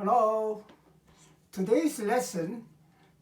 Hello. Today's lesson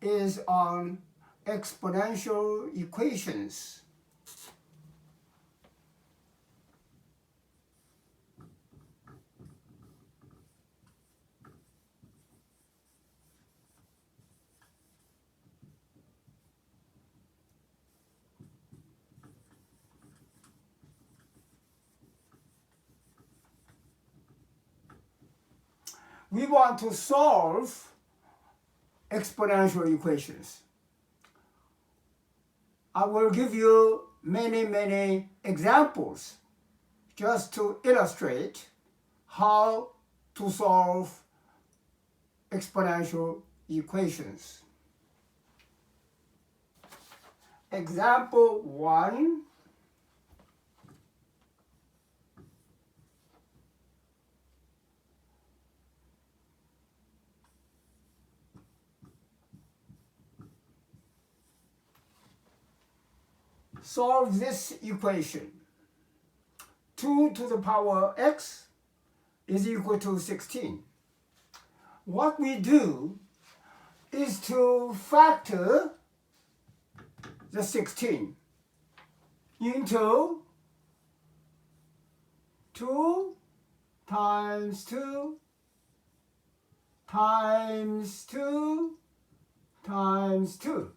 is on exponential equations. We want to solve exponential equations. I will give you many examples just to illustrate how to solve exponential equations. Example 1. Solve this equation. 2 to the power x is equal to 16. What we do is to factor the 16 into 2 times 2 times 2 times 2.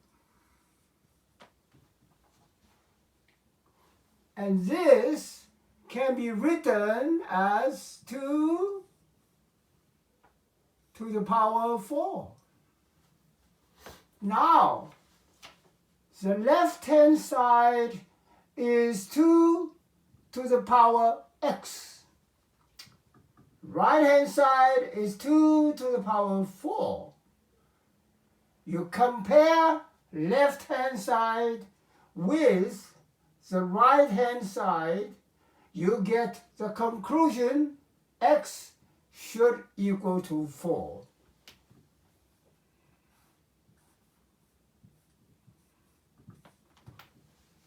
And this can be written as 2 to the power 4. Now, the left-hand side is 2 to the power x. Right-hand side is 2 to the power 4. You compare left-hand side with the right-hand side, you get the conclusion x should equal to 4.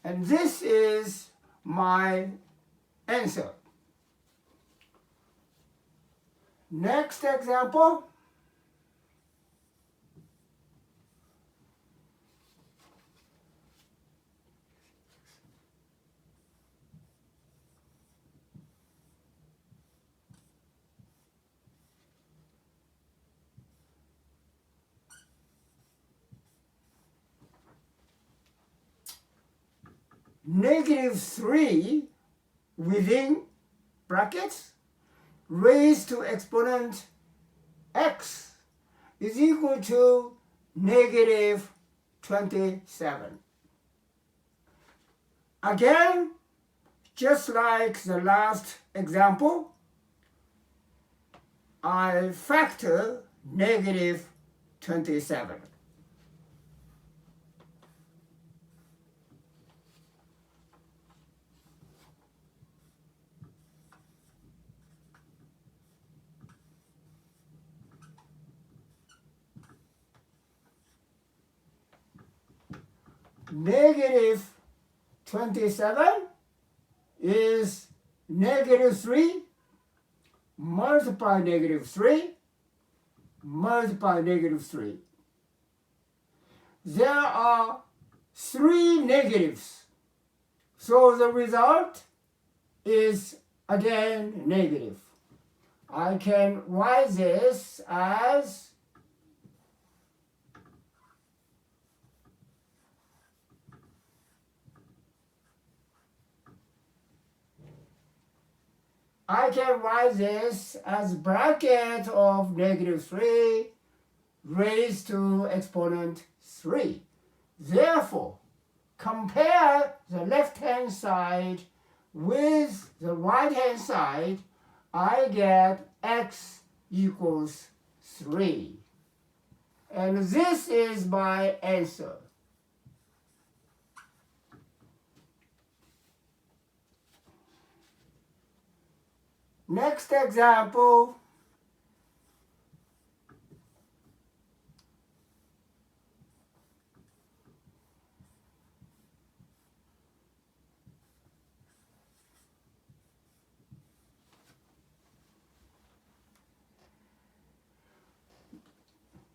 And this is my answer. Next example. -3 within brackets raised to exponent x is equal to -27. Again, just like the last example, I factor -27. -27 is -3 multiply -3 multiply -3. There are 3 negatives, so the result is again negative. I can write this as bracket of -3 raised to exponent 3. Therefore, compare the left-hand side with the right-hand side, I get x equals 3. And this is my answer. Next example.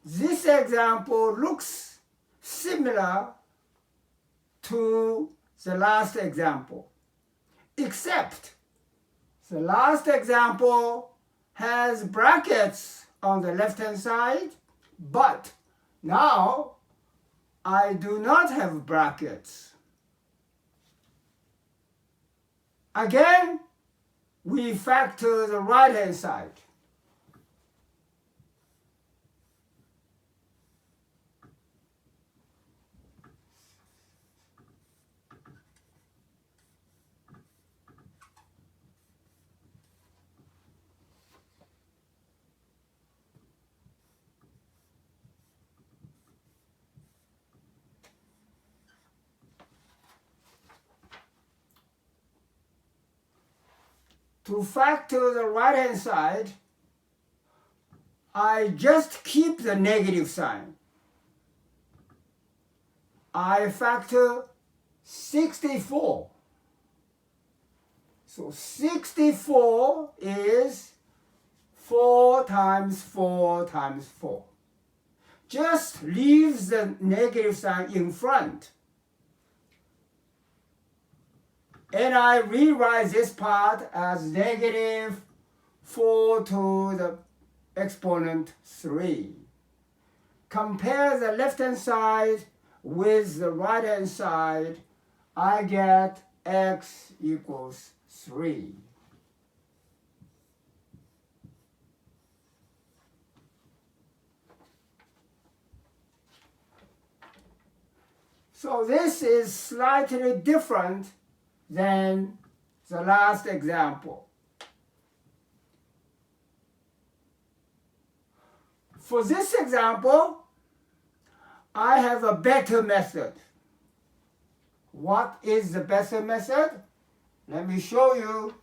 this example looks similar to the last example, except the last example has brackets on the left-hand side, but now I do not have brackets. Again, we factor the right-hand side. To factor the right-hand side, I just keep the negative sign. I factor 64. So 64 is 4 times 4 times 4. Just leave the negative sign in front. And I rewrite this part as negative 4 to the exponent 3. Compare the left-hand side with the right-hand side. I get x equals 3. So this is slightly different than the last example. For this example, I have a better method. What is the better method? Let me show you.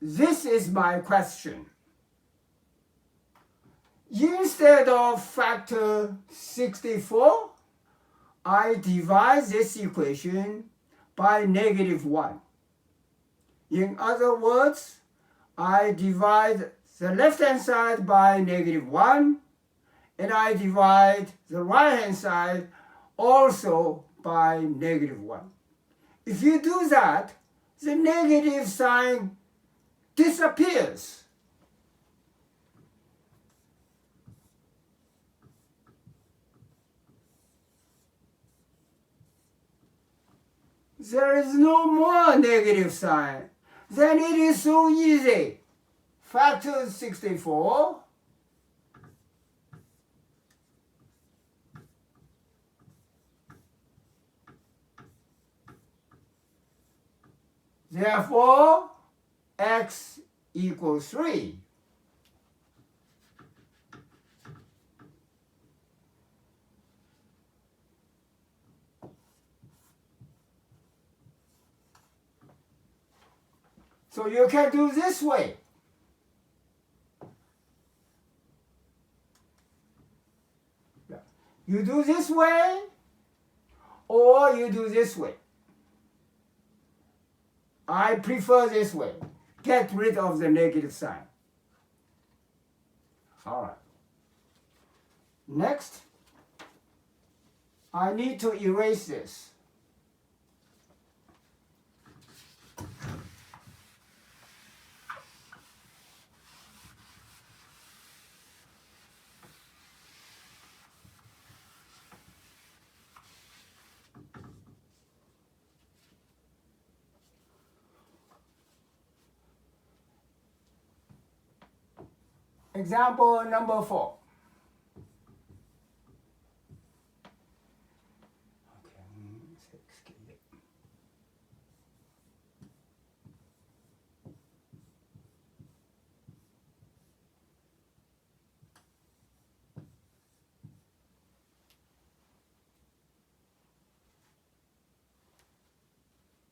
This is my question. Instead of factor 64, I divide this equation by negative 1. In other words, I divide the left-hand side by negative 1, and I divide the right-hand side also by negative 1. If you do that, the negative sign disappears. There is no more negative sign. Then it is so easy. Factor 64. Therefore, x equals 3. So you can do this way. You do this way, or you do this way. I prefer this way. Get rid of the negative sign. All right. Next, I need to erase this. Example number 4.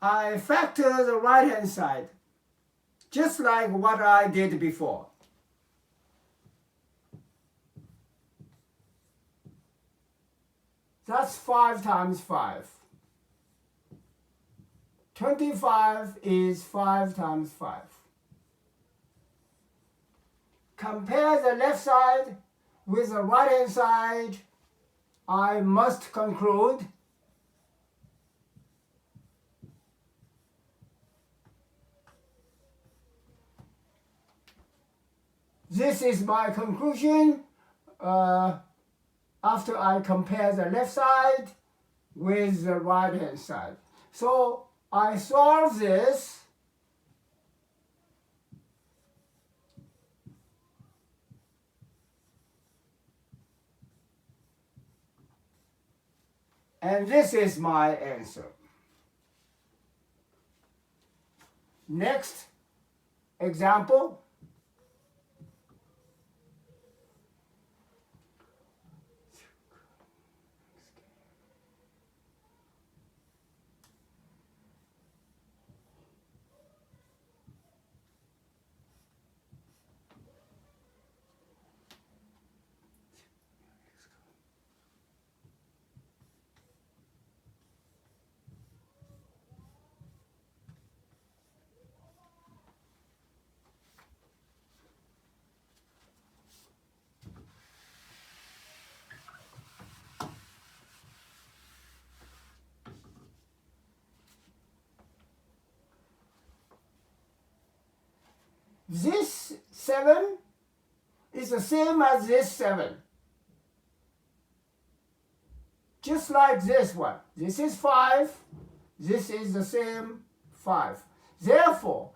I factor the right-hand side, just like what I did before. That's 5 times 5. 25 is 5 times 5. Compare the left side with the right-hand side. I must conclude this is my conclusion after I compare the left side with the right-hand side. So I solve this. And this is my answer. Next example. This 7 is the same as this 7. Just like this one. This is 5. This is the same 5. Therefore,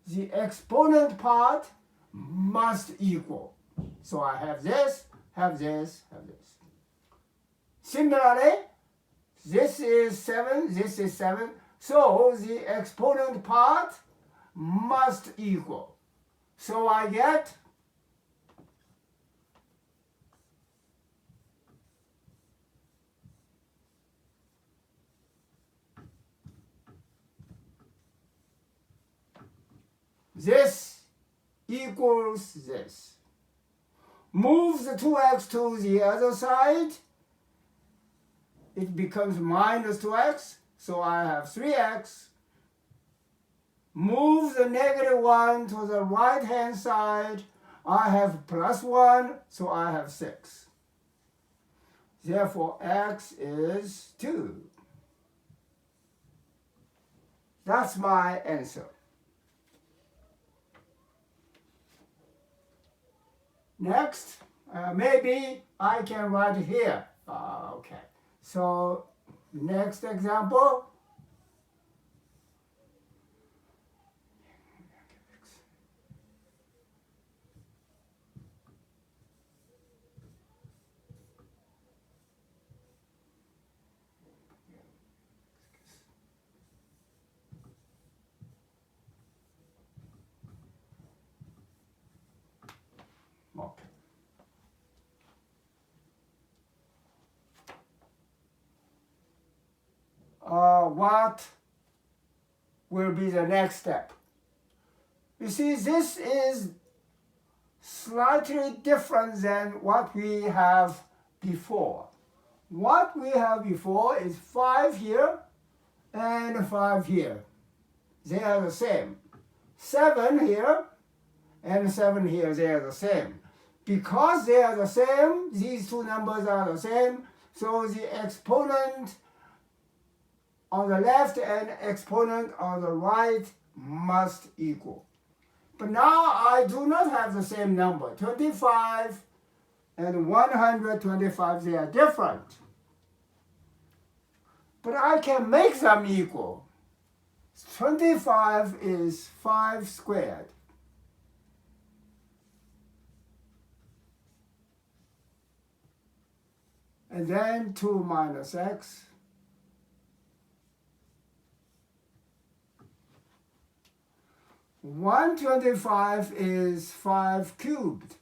the exponent part must equal. So I have this, have this, have this. Similarly, this is 7, this is 7. So the exponent part must equal. So I get this equals this. Move the 2x to the other side. It becomes minus 2x. So I have 3x. Move the negative 1 to the right-hand side. I have plus 1, so I have 6. Therefore, x is 2. That's my answer. Next, maybe I can write here. Okay. So, next example. Okay. What will be the next step? You see, this is slightly different than what we have before. What we have before is 5 here and 5 here. They are the same. 7 here and 7 here, they are the same. Because they are the same, these two numbers are the same, so the exponent on the left and exponent on the right must equal. But now I do not have the same number. 25 and 125, they are different. But I can make them equal. 25 is 5 squared. And then 2 minus x. One 125 is 5 cubed.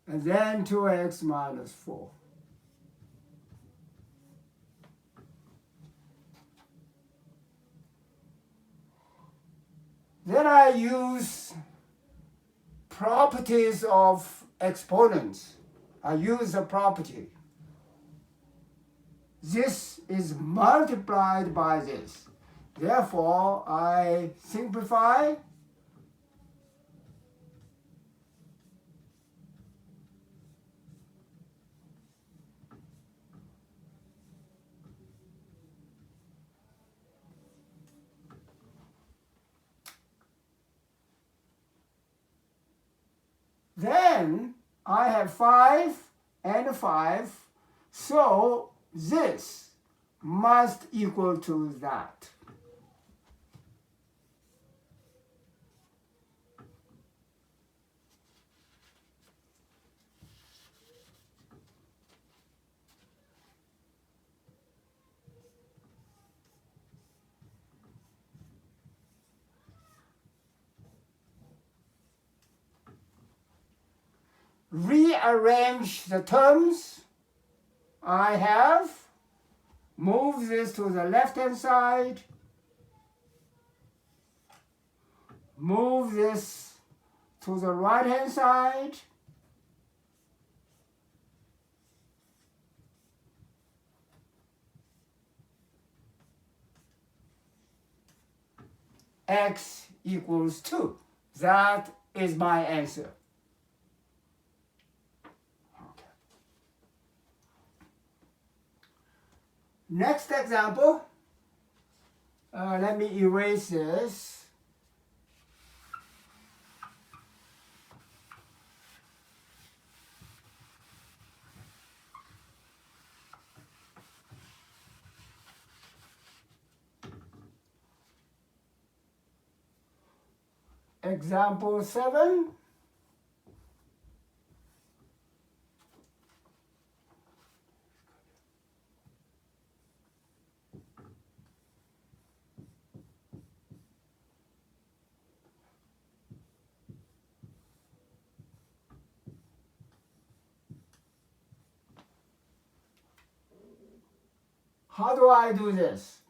And then 2x minus 4. Then I use properties of exponents. I use the property. This is multiplied by this. Therefore, I simplify. Then I have 5 and 5, so this must equal to that. Rearrange the terms I have, move this to the left-hand side, move this to the right-hand side, x equals 2. That is my answer. Next example, let me erase this. Example 7. How do I do this?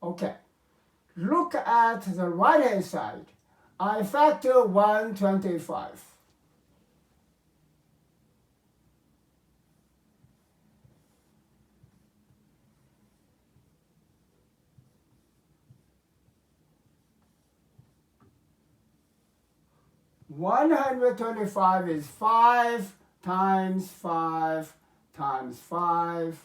Okay, look at the right-hand side. I factor 125. $125 is 5 times 5 times 5.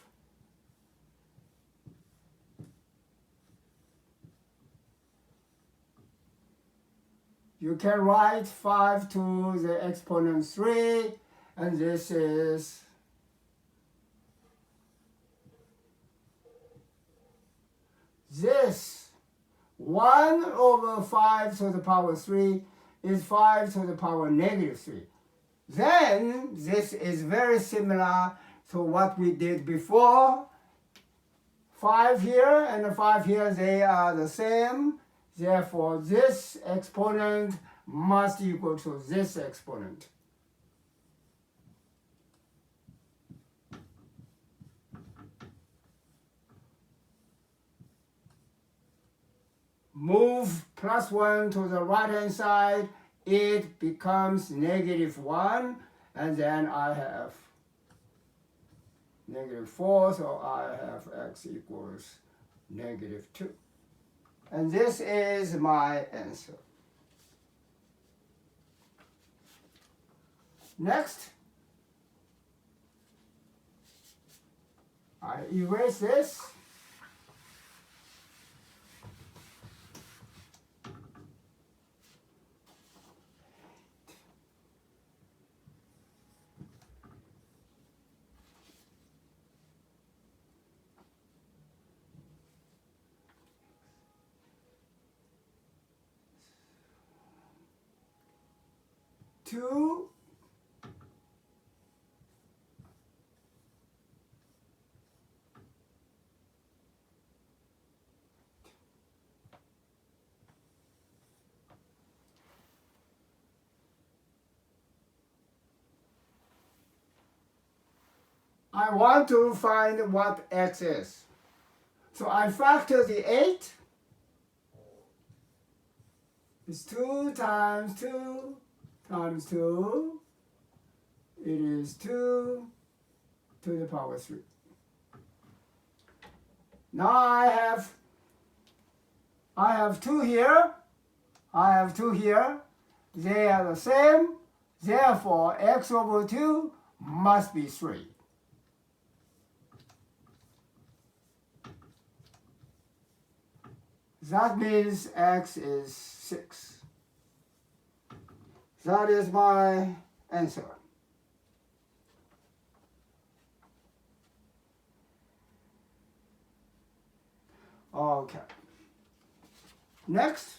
You can write 5 to the exponent 3, and this is this 1 over 5 to the power 3 is 5 to the power negative 3. Then this is very similar to what we did before. 5 here and 5 here, they are the same. Therefore, this exponent must equal to this exponent. Move +1 to the right-hand side, it becomes -1, and then I have -4, so I have x equals -2. And this is my answer. Next, I erase this. Two I want to find what x is. So I factor the 8. It's 2 times 2 times 2 it is 2 to the power 3. Now I have 2 here. I have 2 here. They are the same. Therefore, x over 2 must be 3. That means x is 6. That is my answer. Okay. Next.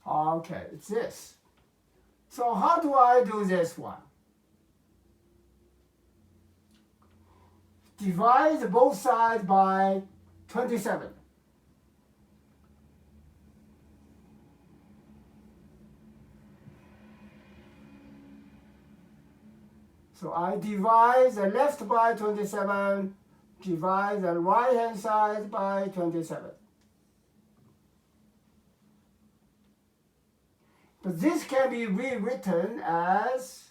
Okay, it's this. So how do I do this one? Divide both sides by 27. So I divide the left by 27, divide the right hand side by 27. But this can be rewritten as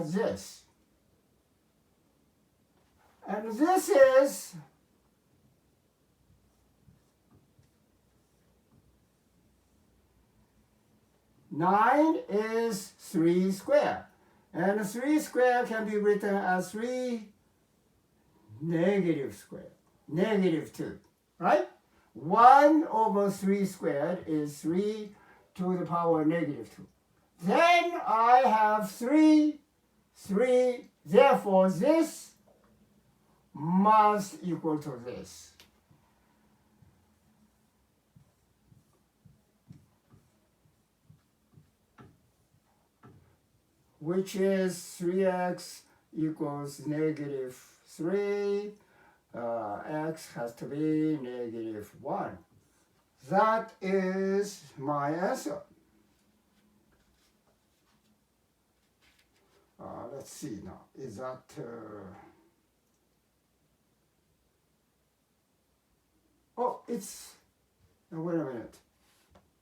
this. And this is nine is 3 squared. And 3 squared can be written as 3 negative squared, negative 2, right? 1 over 3 squared is 3 to the power negative 2. Then I have 3, therefore this must equal to this. Which is 3x equals negative 3. X has to be negative 1. That is my answer. Let's see now. Is that... oh, it's... wait a minute.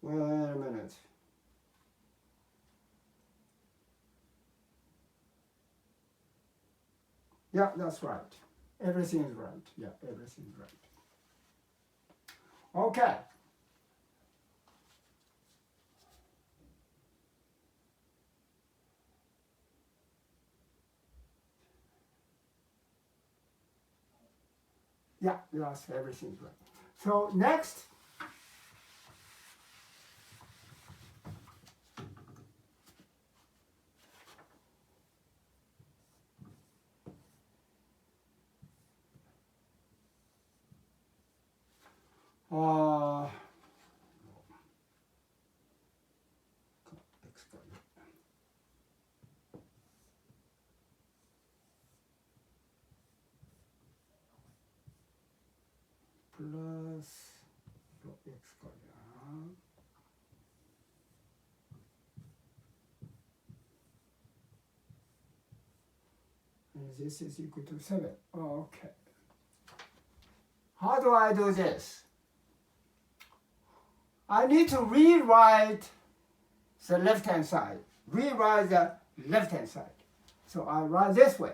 Wait a minute. Yeah, that's right. Everything is right. Yeah, everything is right. Okay. Yeah, that's everything is right. So next. Plus x squared. And this is equal to 7. Okay. How do I do this? I need to rewrite the left-hand side. Rewrite the left-hand side. So I write this way.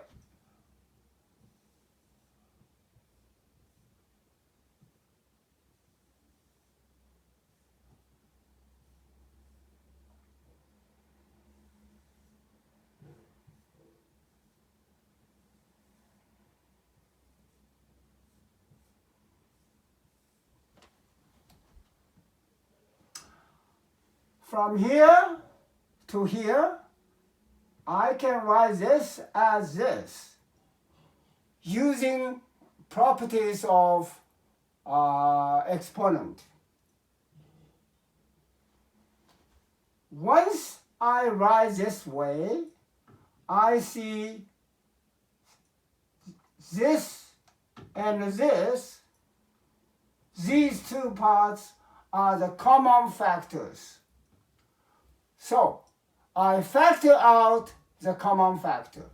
from here to here, I can write this as this using properties of exponent. Once I write this way, I see this and this. These two parts are the common factors. So I factor out the common factor.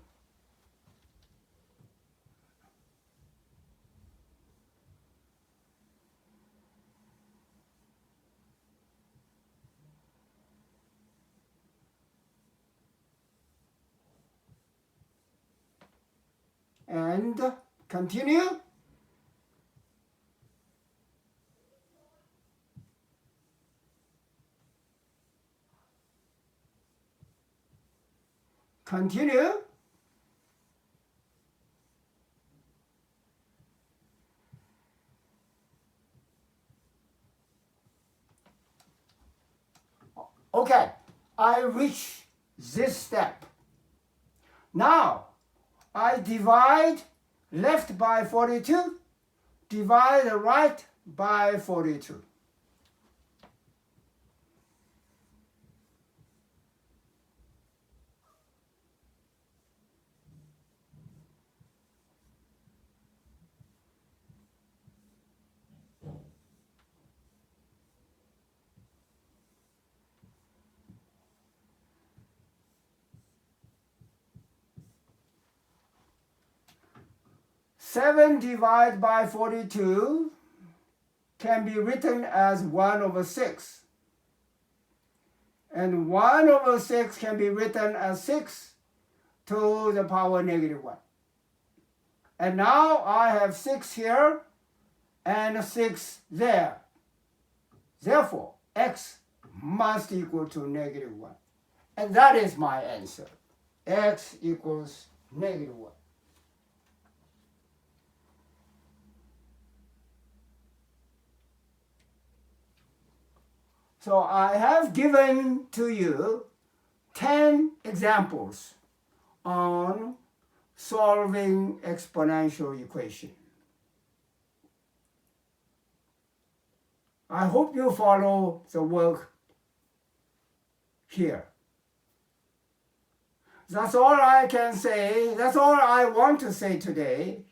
And continue. Continue. Okay, I reach this step. Now, I divide left by 42, divide the right by 42. Seven divided by 42 can be written as 1 over 6. And 1 over 6 can be written as 6 to the power negative 1. And now I have 6 here and 6 there. Therefore, x must equal to negative 1. And that is my answer. X equals negative 1. So I have given to you 10 examples on solving exponential equation. I hope you follow the work here. That's all I can say. That's all I want to say today.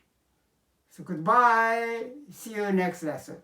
So goodbye. See you next lesson.